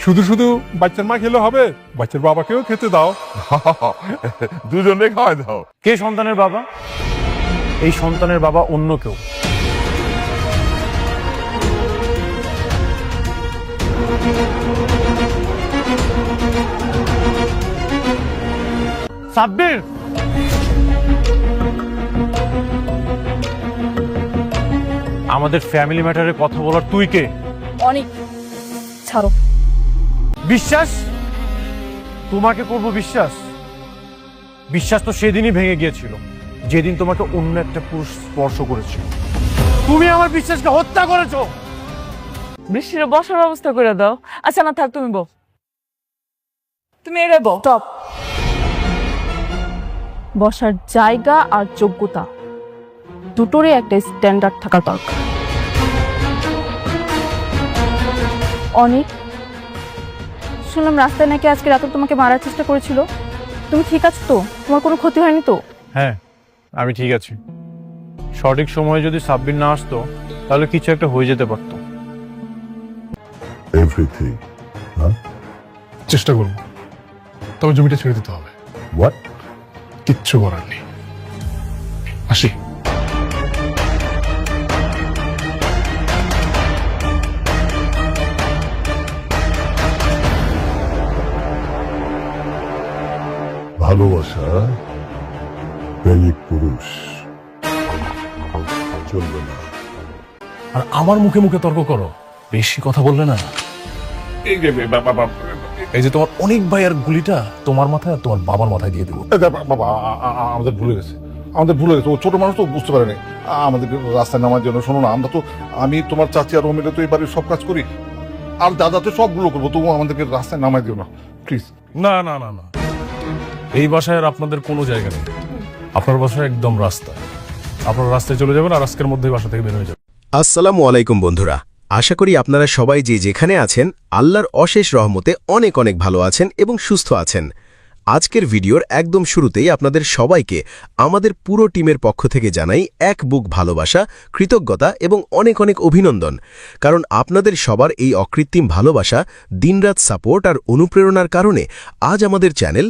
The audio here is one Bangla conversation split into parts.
শুধু শুধু বাচ্চার মা খেলে হবে, বাচ্চার বাবাকেও খেতে দাও। দুজনে খাওয়াই দাও। কে সন্তানের বাবা? এই সন্তানের বাবা অন্য কেউ। সাব্বির, আমাদের ফ্যামিলি ম্যাটারে কথা বলার তুই কে? অনেক ছাড়ো। বিশ্বাস? তোমাকে করব বিশ্বাস? বিশ্বাস তো সেদিনই ভেঙে গিয়েছিল যেদিন তোমাকে অন্য একটা পুরুষ স্পর্শ করেছিল। তুমি আমার বিশ্বাসকে হত্যা করেছো। বৃষ্টির বসার ব্যবস্থা করে দাও। আচ্ছা না থাক, তুমি বল, তুমি এড়ে বল। টপ বসার জায়গা আর যোগ্যতা দুটোরই একটা স্ট্যান্ডার্ড থাকা দরকার। অনেক শুনলাম রাস্তায় নাকি আজকে রাতে তোমাকে মারার চেষ্টা করেছিল। তুমি ঠিক আছো তো? তোমার কোনো ক্ষতি হয়নি তো? হ্যাঁ, আমি ঠিক আছি। সঠিক সময়ে যদি সাব্বির না আসতো তাহলে কিছু একটা হয়ে যেতে পারতো। এভরিথিং। চেষ্টা করবো, তবে জমিটা ছেড়ে দিতে হবে। হোয়াট? কিচ্ছু করার নেই। আসি। ভালোবাসা প্রেমিক পুরুষ চলবে না। আর আমার মুখে মুখে তর্ক করো, বেশি কথা বললে না। এই যে তোমার অনেক ভাই আর গুলিটা তোমার মাথায় আর তোমার বাবার মাথায় দিয়ে দেবো। বাবা, আমাদের ভুলে গেছে, ও ছোট মানুষ তো বুঝতে পারেনি আমাদের রাস্তায় নামার জন্য। শোনো না, আমি তোমার চাচি আর ও মিলে তো এই বাড়ির সব কাজ করি, আর দাদাতে সবগুলো করবো, তবুও আমাদেরকে রাস্তায় নামাই দিও না প্লিজ। না না না না, এই বাসায় আর আপনাদের কোনো জায়গা নেই। আপনার বাসায় একদম রাস্তায়। আপনার রাস্তায় চলে যাবেন আর আজকের মধ্যেই বাসা থেকে বের হয়ে যাবেন। আসসালামু আলাইকুম বন্ধুরা, আশা করি আপনারা সবাই যে যেখানে আছেন আল্লাহর অশেষ রহমতে অনেক অনেক ভালো আছেন এবং সুস্থ আছেন। আজকের ভিডিওর একদম শুরুতেই আপনাদের সবাইকে আমাদের পুরো টিমের পক্ষ থেকে জানাই এক বুক ভালোবাসা, কৃতজ্ঞতা এবং অনেক অনেক অভিনন্দন। কারণ আপনাদের সবার এই অকৃত্রিম ভালোবাসা, দিনরাত সাপোর্ট আর অনুপ্রেরণার কারণে আজ আমাদের চ্যানেল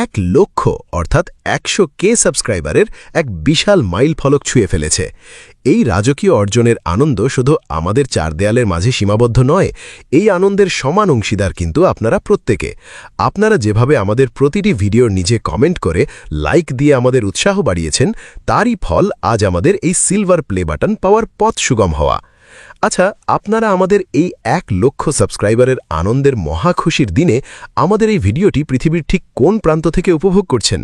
1 লক্ষ অর্থাৎ 100K সাবস্ক্রাইবারের এক বিশাল মাইল ফলক ছুঁয়ে ফেলেছে। এই রাজকীয় অর্জনের আনন্দ শুধু আমাদের চার দেয়ালের মাঝে সীমাবদ্ধ নয়, এই আনন্দের সমান অংশীদার কিন্তু আপনারা প্রত্যেকে। আপনারা যেভাবে আমাদের প্রতিটি ভিডিওর নিচে কমেন্ট করে লাইক দিয়ে আমাদের উৎসাহ বাড়িয়েছেন, তারই ফল আজ আমাদের এই সিলভার প্লে বাটন পাওয়ার পথ সুগম হওয়া। আচ্ছা, আপনারা আমাদের এই 1 লক্ষ সাবস্ক্রাইবারের আনন্দের মহা খুশির দিনে আমাদের এই ভিডিওটি পৃথিবীর ঠিক কোন প্রান্ত থেকে উপভোগ করছেন?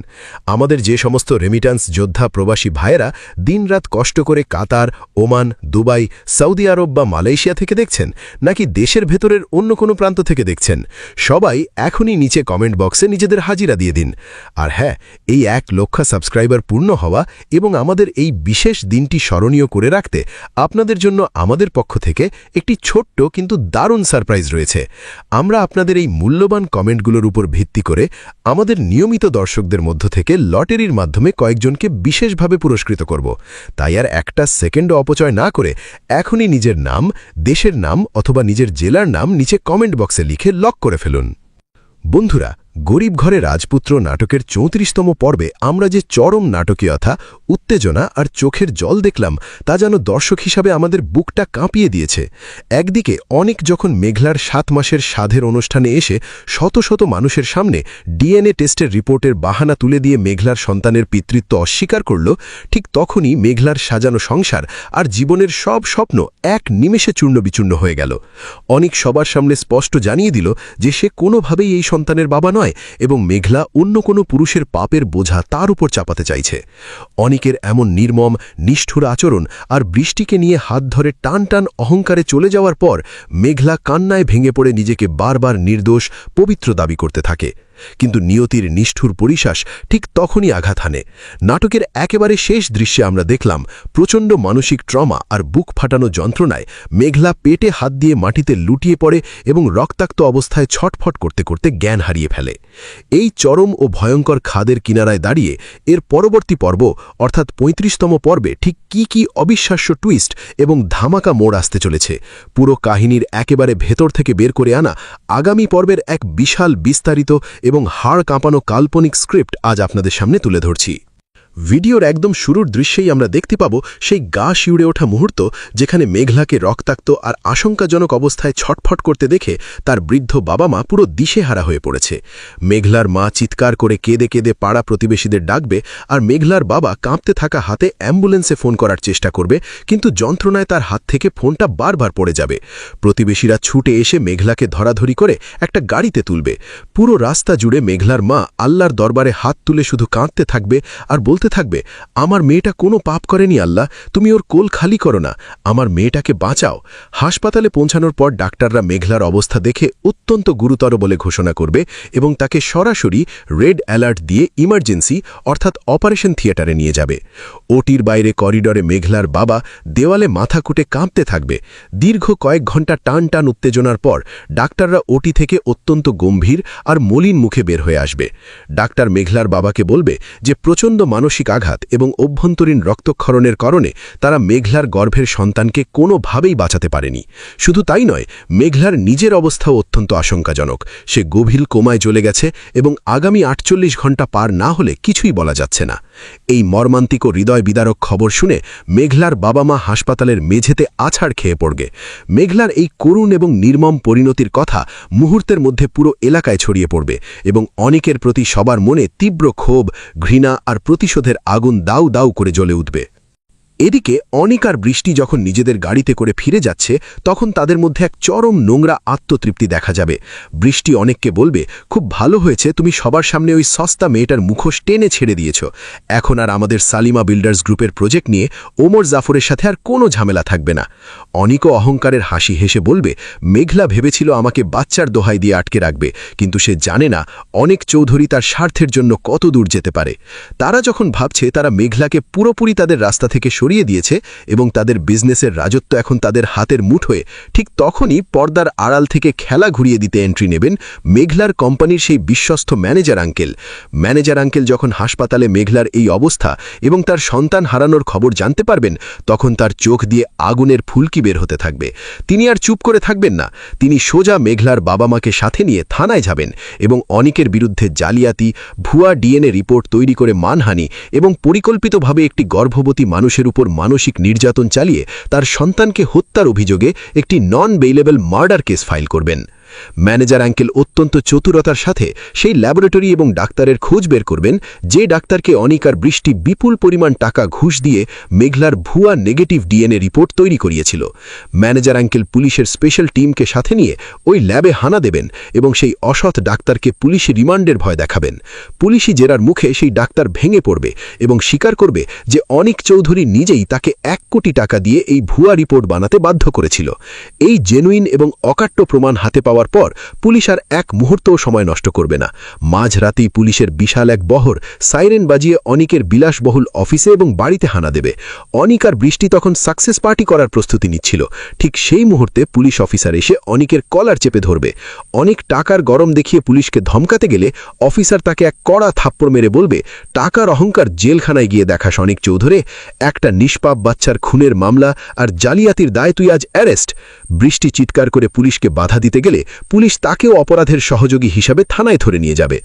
আমাদের যে সমস্ত রেমিটান্স যোদ্ধা প্রবাসী ভাইয়েরা দিনরাত কষ্ট করে কাতার, ওমান, দুবাই, সৌদি আরব বা মালয়েশিয়া থেকে দেখছেন, নাকি দেশের ভেতরের অন্য কোনো প্রান্ত থেকে দেখছেন, সবাই এখনই নিচে কমেন্ট বক্সে নিজেদের হাজিরা দিয়ে দিন। আর হ্যাঁ, এই 1 লক্ষ সাবস্ক্রাইবার পূর্ণ হওয়া এবং আমাদের এই বিশেষ দিনটি স্মরণীয় করে রাখতে আপনাদের জন্য আমাদের পক্ষ থেকে একটি ছোট্ট কিন্তু দারুণ সারপ্রাইজ রয়েছে। আমরা আপনাদের এই মূল্যবান কমেন্টগুলোর উপর ভিত্তি করে আমাদের নিয়মিত দর্শকদের মধ্য থেকে লটারির মাধ্যমে কয়েকজনকে বিশেষভাবে পুরস্কৃত করব। তাই আর একটা সেকেন্ডও অপচয় না করে এখনই নিজের নাম, দেশের নাম অথবা নিজের জেলার নাম নিচে কমেন্ট বক্সে লিখে লক করে ফেলুন। বন্ধুরা, গরিব ঘরে রাজপুত্র নাটকের 34তম পর্বে আমরা যে চরম নাটকীয়তা, উত্তেজনা আর চোখের জল দেখলাম তা যেন দর্শক হিসাবে আমাদের বুকটা কাঁপিয়ে দিয়েছে। একদিকে অনেক যখন মেঘলার 7 মাসের সাধের অনুষ্ঠানে এসে শত শত মানুষের সামনে ডিএনএ টেস্টের রিপোর্টের বাহানা তুলে দিয়ে মেঘলার সন্তানের পিতৃত্ব অস্বীকার করল, ঠিক তখনই মেঘলার সাজানো সংসার আর জীবনের সব স্বপ্ন এক নিমেষে চূর্ণবিচূর্ণ হয়ে গেল। অনেক সবার সামনে স্পষ্ট জানিয়ে দিল যে সে কোনোভাবেই এই সন্তানের বাবা নয় এবং মেঘলা অন্য কোনো পুরুষের পাপের বোঝা তার উপর চাপাতে চাইছে। অনেকের এমন নির্মম, নিষ্ঠুর আচরণ আর বৃষ্টিকে নিয়ে হাত ধরে টান টান অহংকারে চলে যাওয়ার পর মেঘলা কান্নায় ভেঙে পড়ে নিজেকে বারবার নির্দোষ, পবিত্র দাবি করতে থাকে। কিন্তু নিয়তির নিষ্ঠুর পরিশ্বাস ঠিক তখনই আঘাত হানে। নাটকের একেবারে শেষ দৃশ্যে আমরা দেখলাম প্রচণ্ড মানসিক ট্রমা আর বুক ফাটানো যন্ত্রণায় মেঘলা পেটে হাত দিয়ে মাটিতে লুটিয়ে পড়ে এবং রক্তাক্ত অবস্থায় ছটফট করতে করতে জ্ঞান হারিয়ে ফেলে। এই চরম ও ভয়ঙ্কর খাদের কিনারায় দাঁড়িয়ে এর পরবর্তী পর্ব অর্থাৎ ৩৫তম পর্বে ঠিক কি অবিশ্বাস্য টুইস্ট এবং ধামাকা মোড় আসতে চলেছে, পুরো কাহিনীর একেবারে ভেতর থেকে বের করে আনা আগামী পর্বের এক বিশাল বিস্তারিত এবং হাড় কাঁপানো কাল্পনিক স্ক্রিপ্ট আজ আপনাদের সামনে তুলে ধরছি। ভিডিওর একদম শুরুর দৃশ্যেই আমরা দেখতে পাব সেই গা শিউড়ে ওঠা মুহূর্ত যেখানে মেঘলাকে রক্তাক্ত আর আশঙ্কাজনক অবস্থায় ছটফট করতে দেখে তার বৃদ্ধ বাবা মা পুরো দিশেহারা হয়ে পড়েছে। মেঘলার মা চিৎকার করে কেঁদে কেঁদে পাড়া প্রতিবেশীদের ডাকবে আর মেঘলার বাবা কাঁপতে থাকা হাতে অ্যাম্বুলেন্সে ফোন করার চেষ্টা করবে, কিন্তু যন্ত্রণায় তার হাত থেকে ফোনটা বারবার পড়ে যাবে। প্রতিবেশীরা ছুটে এসে মেঘলাকে ধরাধরি করে একটা গাড়িতে তুলবে। পুরো রাস্তা জুড়ে মেঘলার মা আল্লাহর দরবারে হাত তুলে শুধু কাঁদতে থাকবে আর বলতে থাকবে, আমার মেয়েটা কোনো পাপ করেনি আল্লাহ, তুমি ওর কোল খালি করো না, আমার মেয়েটাকে বাঁচাও। হাসপাতালে পৌঁছানোর পর ডাক্তাররা মেঘলার অবস্থা দেখে অত্যন্ত গুরুতর বলে ঘোষণা করবে এবং তাকে সরাসরি রেড অ্যালার্ট দিয়ে ইমার্জেন্সি অর্থাৎ অপারেশন থিয়েটারে নিয়ে যাবে। ওটির বাইরে করিডরে মেঘলার বাবা দেওয়ালে মাথা কুটে কাঁপতে থাকবে। দীর্ঘ কয়েক ঘন্টা টান টান উত্তেজনার পর ডাক্তাররা ওটি থেকে অত্যন্ত গম্ভীর আর মলিন মুখে বের হয়ে আসবে। ডাক্তার মেঘলার বাবাকে বলবে যে প্রচণ্ড মানসিক আঘাত এবং অভ্যন্তরীণ রক্তক্ষরণের কারণে তারা মেঘলার গর্ভের সন্তানকে কোনোভাবেই বাঁচাতে পারেনি। শুধু তাই নয়, মেঘলার নিজের অবস্থাও অত্যন্ত আশঙ্কাজনক। সে গভীর কোমায় চলে গেছে এবং আগামী ৪৮ ঘণ্টা পার না হলে কিছুই বলা যাচ্ছে না। এই মর্মান্তিক ও হৃদয় বিদারক খবর শুনে মেঘলার বাবা মা হাসপাতালের মেঝেতে আছাড় খেয়ে পড়বে। মেঘলার এই করুণ এবং নির্মম পরিণতির কথা মুহূর্তের মধ্যে পুরো এলাকায় ছড়িয়ে পড়বে এবং অনেকের প্রতি সবার মনে তীব্র ক্ষোভ, ঘৃণা আর প্রতিশোধের আগুন দাউ দাউ করে জ্বলে উঠবে। এদিকে অনিক আর বৃষ্টি যখন নিজেদের গাড়িতে করে ফিরে যাচ্ছে তখন তাদের মধ্যে এক চরম নোংরা আত্মতৃপ্তি দেখা যাবে। বৃষ্টি অনেককে বলবে, খুব ভালো হয়েছে তুমি সবার সামনে ওই সস্তা মেয়েটার মুখোশ টেনে ছেড়ে দিয়েছ, এখন আর আমাদের সালিমা বিল্ডার্স গ্রুপের প্রজেক্ট নিয়ে ওমর জাফরের সাথে আর কোনো ঝামেলা থাকবে না। অনিকও অহংকারের হাসি হেসে বলবে, মেঘলা ভেবেছিল আমাকে বাচ্চার দোহাই দিয়ে আটকে রাখবে, কিন্তু সে জানে না অনেক চৌধুরী তার স্বার্থের জন্য কত দূর যেতে পারে। তারা যখন ভাবছে তারা মেঘলাকে পুরোপুরি তাদের রাস্তা থেকে সরিয়ে দিয়েছে এবং তাদের বিজনেসের রাজত্ব এখন তাদের হাতের মুঠোয়, ঠিক তখনই পর্দার আড়াল থেকে খেলা ঘুরিয়ে দিতে এন্ট্রি নেবেন মেঘলার কোম্পানির সেই বিশ্বস্ত ম্যানেজার আঙ্কেল। ম্যানেজার আঙ্কেল যখন হাসপাতালে মেঘলার এই অবস্থা এবং তার সন্তান হারানোর খবর জানতে পারবেন তখন তার চোখ দিয়ে আগুনের ফুলকি বের হতে থাকবে। তিনি আর চুপ করে থাকবেন না, তিনি সোজা মেঘলার বাবা মাকে সাথে নিয়ে থানায় যাবেন এবং অনিকের বিরুদ্ধে জালিয়াতি, ভুয়া ডিএনএ রিপোর্ট তৈরি করে মানহানি এবং পরিকল্পিতভাবে একটি গর্ভবতী মানুষের উপর মানসিক নির্যাতন চালিয়ে তার সন্তানকে হত্যার অভিযোগে একটি নন বেইলেবল মার্ডার কেস ফাইল করবেন। ম্যানেজার আঙ্কেল অত্যন্ত চতুরতার সাথে সেই ল্যাবরেটরি এবং ডাক্তারের খোঁজ বের করবেন যে ডাক্তারকে অনিক আর বৃষ্টি বিপুল পরিমাণ টাকা ঘুষ দিয়ে মেঘলার ভুয়া নেগেটিভ ডিএনএ রিপোর্ট তৈরি করিয়েছিল। ম্যানেজার আঙ্কেল পুলিশের স্পেশাল টিমকে সাথে নিয়ে ওই ল্যাবে হানা দেবেন এবং সেই অসৎ ডাক্তারকে পুলিশি রিমান্ডের ভয় দেখাবেন। পুলিশি জেরার মুখে সেই ডাক্তার ভেঙে পড়বে এবং স্বীকার করবে যে অনিক চৌধুরী নিজেই তাকে ১ কোটি টাকা দিয়ে এই ভুয়া রিপোর্ট বানাতে বাধ্য করেছিল। এই জেনুইন এবং অকাট্য প্রমাণ হাতে পাওয়ার পর পুলিশ আর এক মুহূর্তও সময় নষ্ট করবে না। মাঝরাতেই পুলিশের বিশাল এক বহর সাইরেন বাজিয়ে অনিকের বিলাসবহুল অফিসে এবং বাড়িতে হানা দেবে। অনিক আর বৃষ্টি তখন সাকসেস পার্টি করার প্রস্তুতি নিচ্ছিল। ঠিক সেই মুহূর্তে পুলিশ অফিসার এসে অনিকের কলার চেপে ধরবে। অনিক টাকার গরম দেখিয়ে পুলিশকে ধমকাতে গেলে অফিসার তাকে এক কড়া থাপ্পড় মেরে বলবে, টাকার অহংকার, জেলখানায় গিয়ে দেখাস অনিক চৌধুরী, একটা নিষ্পাপ বাচ্চার খুনের মামলা আর জালিয়াতির দায় তুই আজ অ্যারেস্ট। বৃষ্টি চিৎকার করে পুলিশকে বাধা দিতে গেলে পুলিশ তাকেও অপরাধের সহযোগী হিসাবে থানায় ধরে নিয়ে যাবে।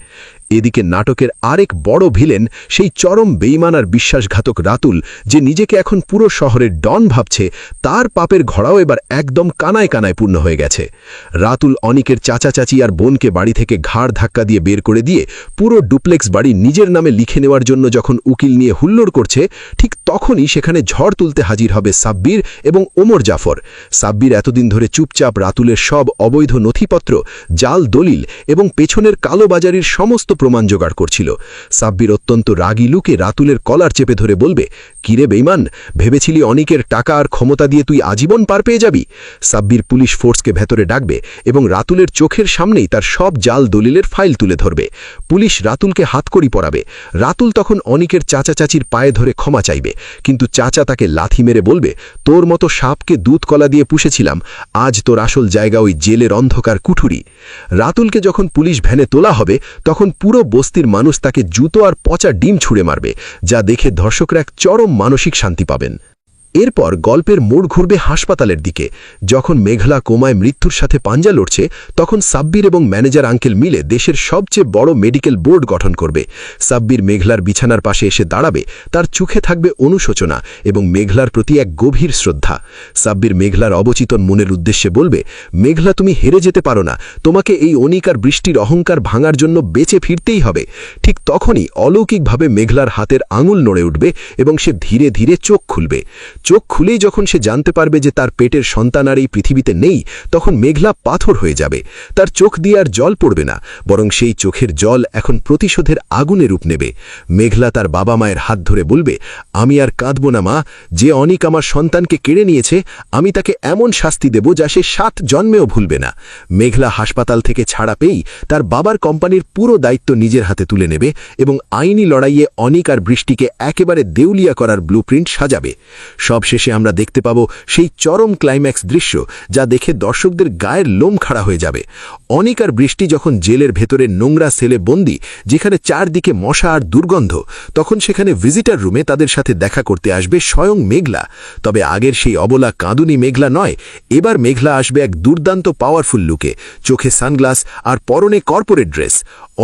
এদিকে নাটকের আরেক বড় ভিলেন সেই চরম বেঈমান আর বিশ্বাসঘাতক রাতুল, যে নিজেকে এখন পুরো শহরের ডন ভাবছে, তার পাপের ঘোড়াও এবার একদম কানায় কানায় পূর্ণ হয়ে গেছে। রাতুল অনিকের চাচা চাচি আর বোনকে বাড়ি থেকে ঘাড় ধাক্কা দিয়ে বের করে দিয়ে পুরো ডুপ্লেক্স বাড়ি নিজের নামে লিখে নেওয়ার জন্য যখন উকিল নিয়ে হুল্লোড় করছে, ঠিক তখনই সেখানে ঝড় তুলতে হাজির হবে সাব্বির এবং ওমর জাফর। সাব্বির এতদিন ধরে চুপচাপ রাতুলের সব অবৈধ নথিপত্র, জাল দলিল এবং পেছনের কালোবাজারির সমস্ত প্রমাণ জোগাড় করছিল। সাব্বির অত্যন্ত রাগী লুকে রাতুলের কলার চেপে ধরে বলবে, কিরে বেঈমান, ভেবেছিলি অনিকের টাকা আর ক্ষমতা দিয়ে তুই আজীবন পার পেয়ে যাবি? সাব্বির পুলিশ ফোর্সকে ভেতরে ডাকবে এবং রাতুলের চোখের সামনেই তার সব জাল দলিলের ফাইল তুলে ধরবে। পুলিশ রাতুলকে হাতকড়ি পরাবে। রাতুল তখন অনিকের চাচা চাচির পায়ে ধরে ক্ষমা চাইবে, কিন্তু চাচা তাকে লাথি মেরে বলবে, তোর মতো সাপকে দুধ কলা দিয়ে পুষেছিলাম, আজ তোর আসল জায়গা ওই জেলের অন্ধকার কুঠুরি। রাতুলকে যখন পুলিশ ভ্যানে তোলা হবে তখন পুরো বস্তির মানুষ তাকে জুতো আর পচা ডিম ছুঁড়ে মারবে, যা দেখে দর্শকরা এক চরম মানসিক শান্তি পাবেন। এরপর গল্পের মোড় ঘুরবে হাসপাতালের দিকে। যখন মেঘলা কোমায় মৃত্যুর সাথে পাঞ্জা লড়ছে তখন সাব্বির এবং ম্যানেজার আঙ্কেল মিলে দেশের সবচেয়ে বড় মেডিকেল বোর্ড গঠন করবে। সাব্বির মেঘলার বিছানার পাশে এসে দাঁড়াবে, তার চোখে থাকবে অনুশোচনা এবং মেঘলার প্রতি এক গভীর শ্রদ্ধা। সাব্বির মেঘলার অবচেতন মনের উদ্দেশ্যে বলবে, মেঘলা, তুমি হেরে যেতে পারো না, তোমাকে এই অনিক আর বৃষ্টির অহংকার ভাঙার জন্য বেঁচে ফিরতেই হবে। ঠিক তখনই অলৌকিকভাবে মেঘলার হাতের আঙুল নড়ে উঠবে এবং সে ধীরে ধীরে চোখ খুলবে। চোখ খুলেই যখন সে জানতে পারবে যে তার পেটের সন্তান আর এই পৃথিবীতে নেই, তখন মেঘলা পাথর হয়ে যাবে। তার চোখ দিয়ে আর জল পড়বে না, বরং সেই চোখের জল এখন প্রতিশোধের আগুনে রূপ নেবে। মেঘলা তার বাবা মায়ের হাত ধরে বলবে, আমি আর কাঁদব না মা, যে অনিক আমার সন্তানকে কেড়ে নিয়েছে আমি তাকে এমন শাস্তি দেব যা সে 7 জন্মেও ভুলবে না। মেঘলা হাসপাতাল থেকে ছাড়া পেয়েই তার বাবার কোম্পানির পুরো দায়িত্ব নিজের হাতে তুলে নেবে এবং আইনি লড়াইয়ে অনিক আর বৃষ্টিকে একেবারে দেউলিয়া করার ব্লুপ্রিন্ট সাজাবে। সবশেষে আমরা দেখতে পাব সেই চরম ক্লাইম্যাক্স দৃশ্য, যা দেখে দর্শকদের গায়ের লোম খাড়া হয়ে যাবে। অনিক আর বৃষ্টি যখন জেলের ভেতরে নোংরা সেলে বন্দি, যেখানে চারদিকে মশা আর দুর্গন্ধ, তখন সেখানে ভিজিটার রুমে তাদের সাথে দেখা করতে আসবে স্বয়ং মেঘলা। তবে আগের সেই অবলা কাঁদুনি মেঘলা নয়, এবার মেঘলা আসবে এক দুর্দান্ত পাওয়ারফুল লুকে, চোখে সানগ্লাস আর পরনে কর্পোরেট ড্রেস।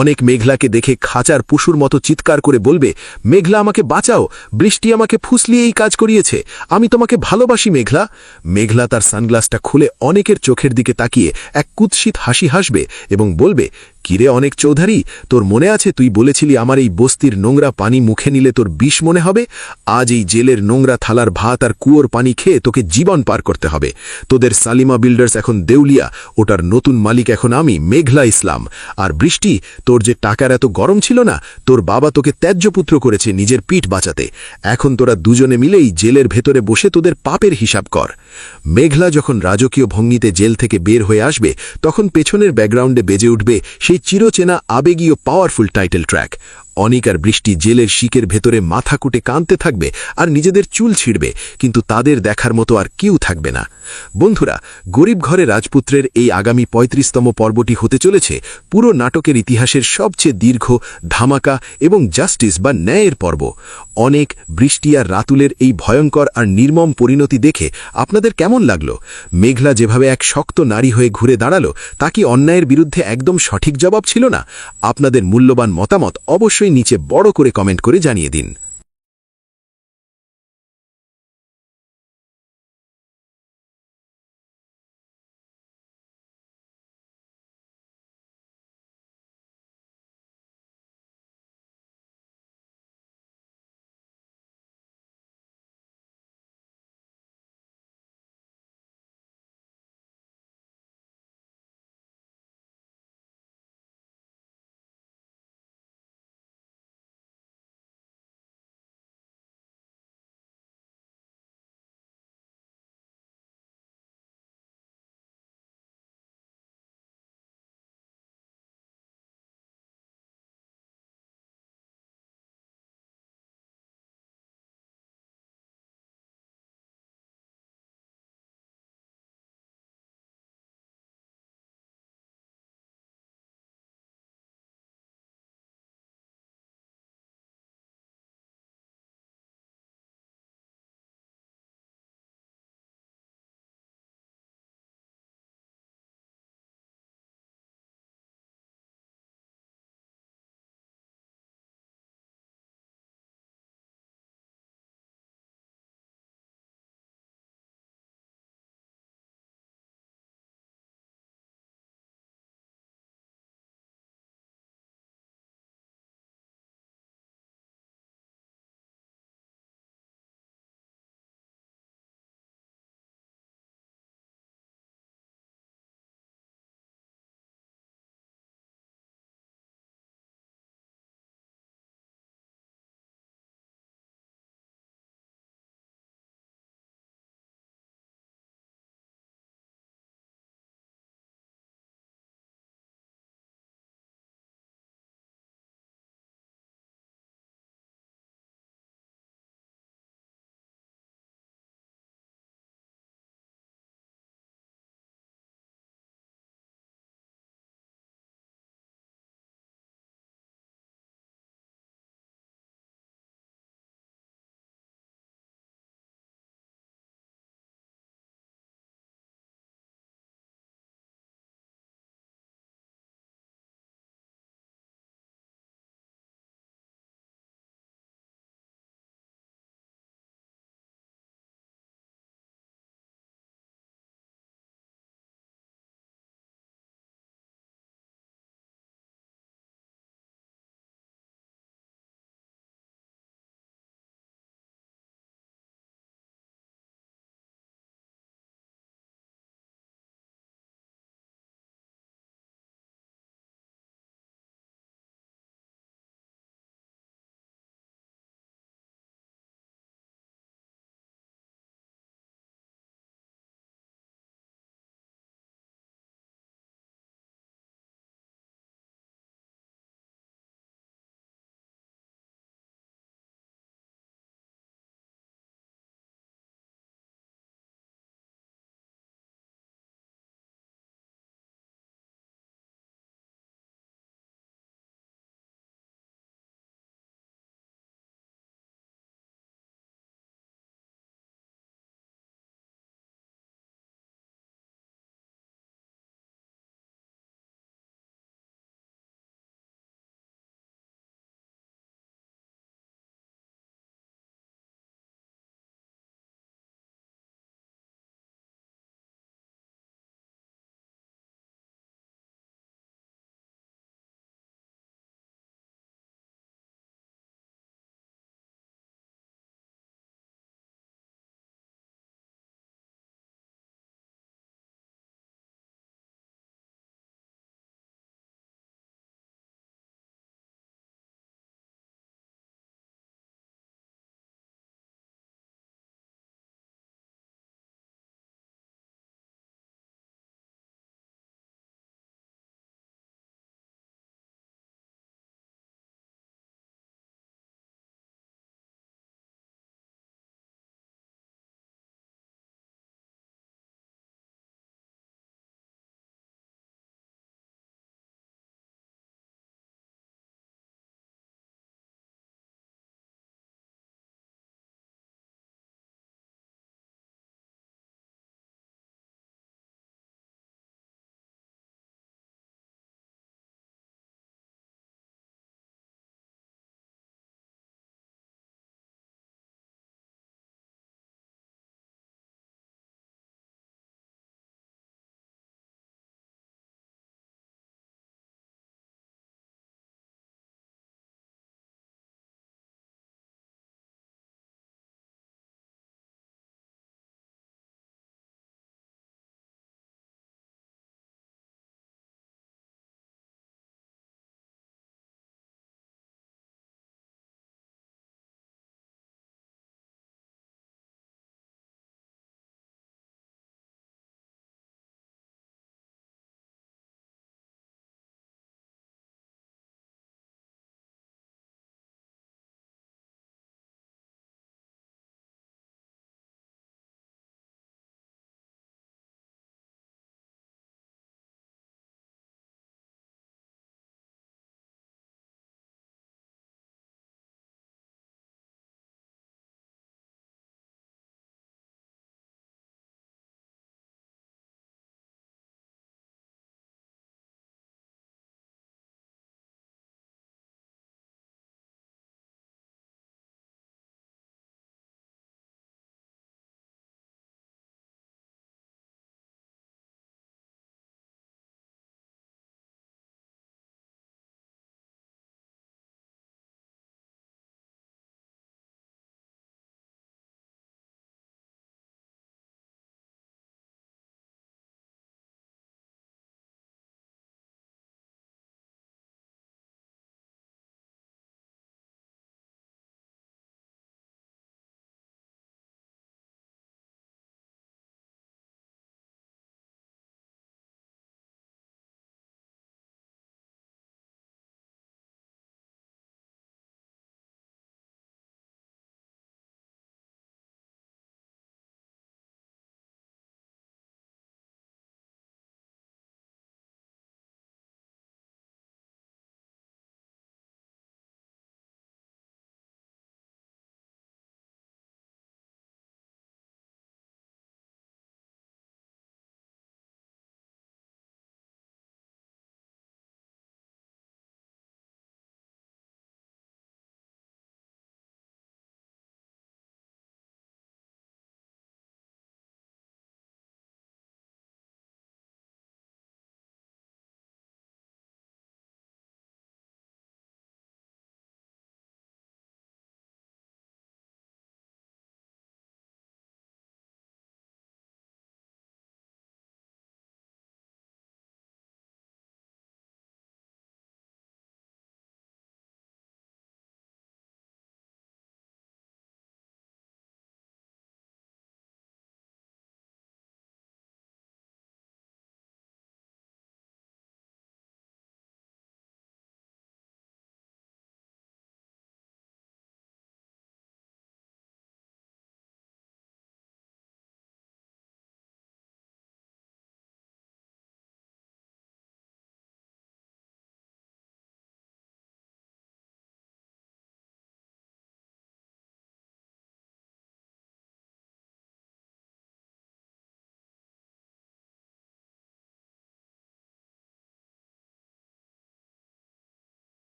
অনেক মেঘলাকে দেখে খাঁচার পশুর মতো চিৎকার করে বলবে, মেঘলা, আমাকে বাঁচাও, বৃষ্টি আমাকে ফুসলিয়ে এই কাজ করিয়েছে, আমি তোমাকে ভালোবাসি মেঘলা। মেঘলা তার সানগ্লাসটা খুলে অনেকের চোখের দিকে তাকিয়ে এক কুৎসিত হাসি হাসবে এবং বলবে, কিরে অনেক চৌধুরী, তোর মনে আছে তুই বলেছিলি আমার এই বস্তির নোংরা পানি মুখে নিলে তোর বিষ মনে হবে? আজ এই জেলের নোংরা থালার ভাত আর কুয়োর পানি খেয়ে তোকে জীবন পার করতে হবে। তোদের সালিমা বিল্ডার্স এখন দেউলিয়া, ওটার নতুন মালিক এখন আমি, মেঘলা ইসলাম। আর বৃষ্টি, তোর যে টাকার এত গরম ছিল না, তোর বাবা তোকে ত্যায্যপুত্র করেছে নিজের পিঠ বাঁচাতে। এখন তোরা দুজনে মিলেই জেলের ভেতরে বসে তোদের পাপের হিসাব কর। মেঘলা যখন রাজকীয় ভঙ্গিতে জেল থেকে বের হয়ে আসবে তখন পেছনের ব্যাকগ্রাউন্ডে বেজে উঠবে সেই চিরচেনা আবেগীয় পাওয়ারফুল টাইটেল ট্র্যাক। অনিক আর বৃষ্টি জেলের শিকের ভেতরে মাথা কুটে কাঁদতে থাকবে আর নিজেদের চুল ছিঁড়বে, কিন্তু তাদের দেখার মতো আর কেউ থাকবে না। বন্ধুরা, গরিব ঘরে রাজপুত্রের এই আগামী 35তম পর্বটি হতে চলেছে পুরো নাটকের ইতিহাসের সবচেয়ে দীর্ঘ, ধামাকা এবং জাস্টিস বা ন্যায়ের পর্ব। অনেক, বৃষ্টি আর রাতুলের এই ভয়ঙ্কর আর নির্মম পরিণতি দেখে আপনাদের কেমন লাগলো? মেঘলা যেভাবে এক শক্ত নারী হয়ে ঘুরে দাঁড়ালো, তা কি অন্যায়ের বিরুদ্ধে একদম সঠিক জবাব ছিল না? আপনাদের মূল্যবান মতামত অবশ্যই নিচে বড় করে কমেন্ট করে জানিয়ে দিন।